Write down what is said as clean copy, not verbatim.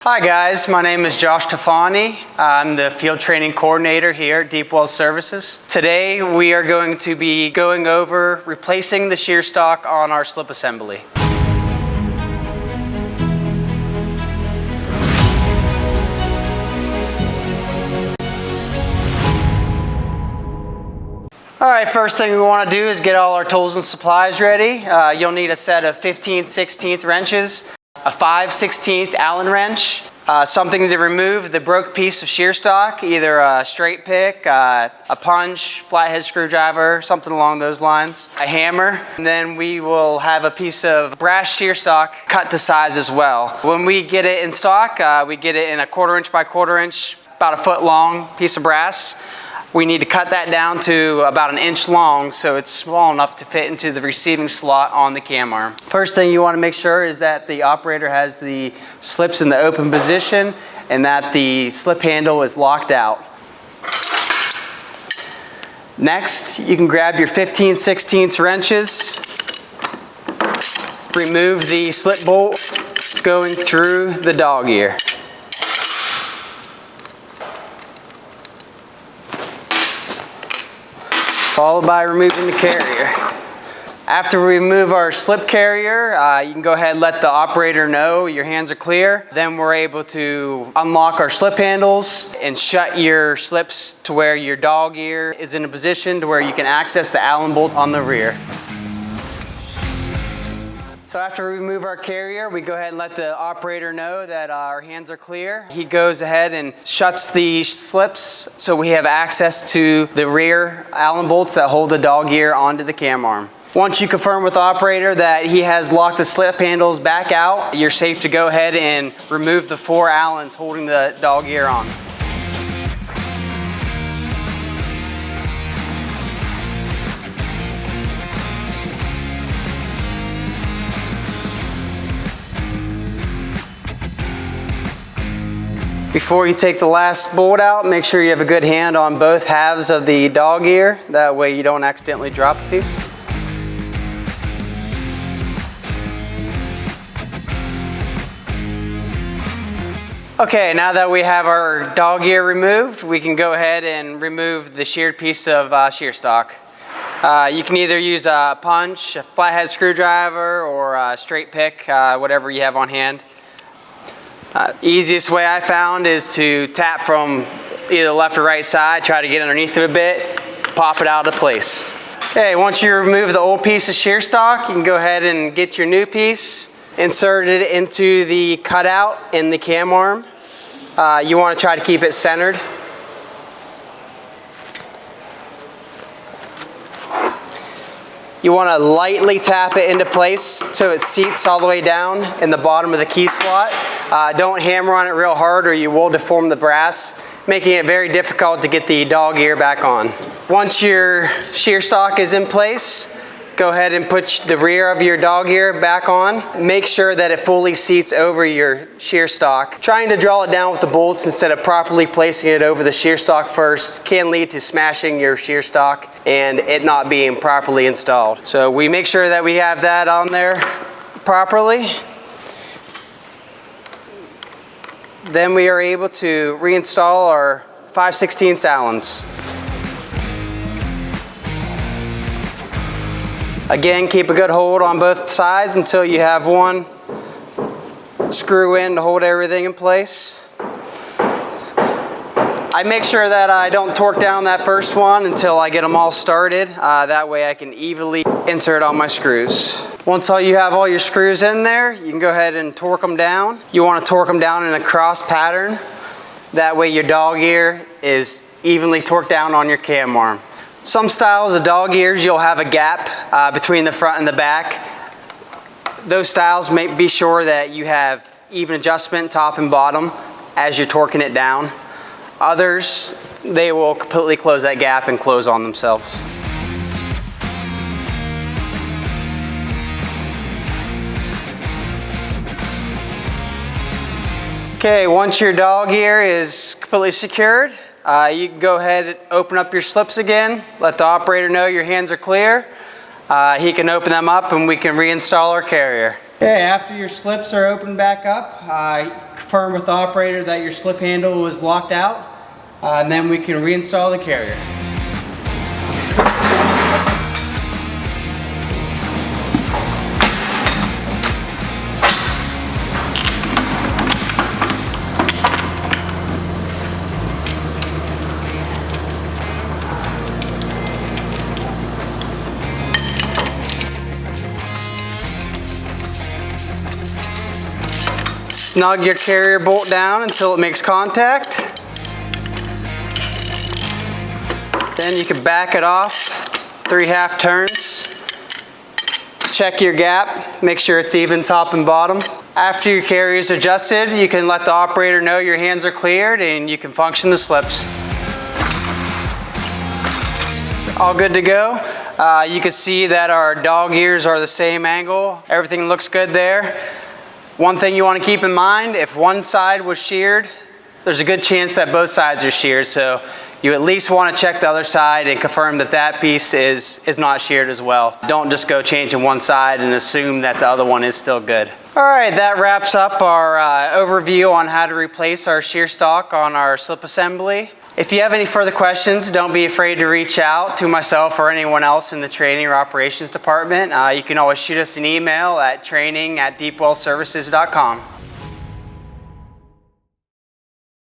Hi guys, my name is Josh Tofani. I'm the field training coordinator here at Deep Well Services. Today we are going to be going over replacing the shear stock on our slip assembly. Alright, first thing we want to do is get all our tools and supplies ready. You'll need a set of 15/16 wrenches, a 5/16 Allen wrench, something to remove the broke piece of shear stock, either a straight pick, a punch, flathead screwdriver, something along those lines, a hammer, and then we will have a piece of brass shear stock cut to size as well. When we get it in stock, we get it in a 1/4 inch by 1/4 inch, about a foot long piece of brass. We need to cut that down to about 1 inch long so it's small enough to fit into the receiving slot on the cam arm. First thing you want to make sure is that the operator has the slips in the open position and that the slip handle is locked out. Next, you can grab your 15/16 wrenches, remove the slip bolt going through the dog ear. Followed by removing the carrier. After we remove our slip carrier, you can go ahead and let the operator know your hands are clear. Then we're able to unlock our slip handles and shut your slips to where your dog ear is in a position to where you can access the Allen bolt on the rear. So after we remove our carrier, we go ahead and let the operator know that our hands are clear. He goes ahead and shuts the slips so we have access to the rear Allen bolts that hold the dog ear onto the cam arm. Once you confirm with the operator that he has locked the slip handles back out, you're safe to go ahead and remove the 4 Allens holding the dog ear on. Before you take the last bolt out, make sure you have a good hand on both halves of the dog ear. That way you don't accidentally drop a piece. Okay, now that we have our dog ear removed, we can go ahead and remove the sheared piece of shear stock. You can either use a punch, a flathead screwdriver, or a straight pick, whatever you have on hand. Easiest way I found is to tap from either left or right side, try to get underneath it a bit, pop it out of place. Okay, once you remove the old piece of shear stock, you can go ahead and get your new piece, insert it into the cutout in the cam arm. You want to try to keep it centered. You want to lightly tap it into place so it seats all the way down in the bottom of the key slot. Don't hammer on it real hard or you will deform the brass, making it very difficult to get the dog ear back on. Once your shear stock is in place, go ahead and put the rear of your dog ear back on. Make sure that it fully seats over your shear stock. Trying to draw it down with the bolts instead of properly placing it over the shear stock first can lead to smashing your shear stock and it not being properly installed. So we make sure that we have that on there properly. Then we are able to reinstall our 5/16 Allens. Again, keep a good hold on both sides until you have one screw in to hold everything in place. I make sure that I don't torque down that first one until I get them all started. That way I can evenly insert all my screws. Once you have all your screws in there, you can go ahead and torque them down. You want to torque them down in a cross pattern. That way your dog ear is evenly torqued down on your cam arm. Some styles of dog ears, you'll have a gap between the front and the back. Those styles, be sure that you have even adjustment top and bottom as you're torquing it down. Others, they will completely close that gap and close on themselves. Okay, once your dog ear is completely secured, you can go ahead and open up your slips again. Let the operator know your hands are clear. He can open them up and we can reinstall our carrier. Okay, after your slips are opened back up, confirm with the operator that your slip handle was locked out, and then we can reinstall the carrier. Snug your carrier bolt down until it makes contact. Then you can back it off 3/2 turns. Check your gap, make sure it's even top and bottom. After your carrier is adjusted, you can let the operator know your hands are cleared and you can function the slips. All good to go. You can see that our dog ears are the same angle. Everything looks good there. One thing you want to keep in mind, if one side was sheared, there's a good chance that both sides are sheared, so you at least want to check the other side and confirm that that piece is not sheared as well. Don't just go changing one side and assume that the other one is still good. All right, that wraps up our overview on how to replace our shear stock on our slip assembly. If you have any further questions, don't be afraid to reach out to myself or anyone else in the training or operations department. You can always shoot us an email at training@deepwellservices.com.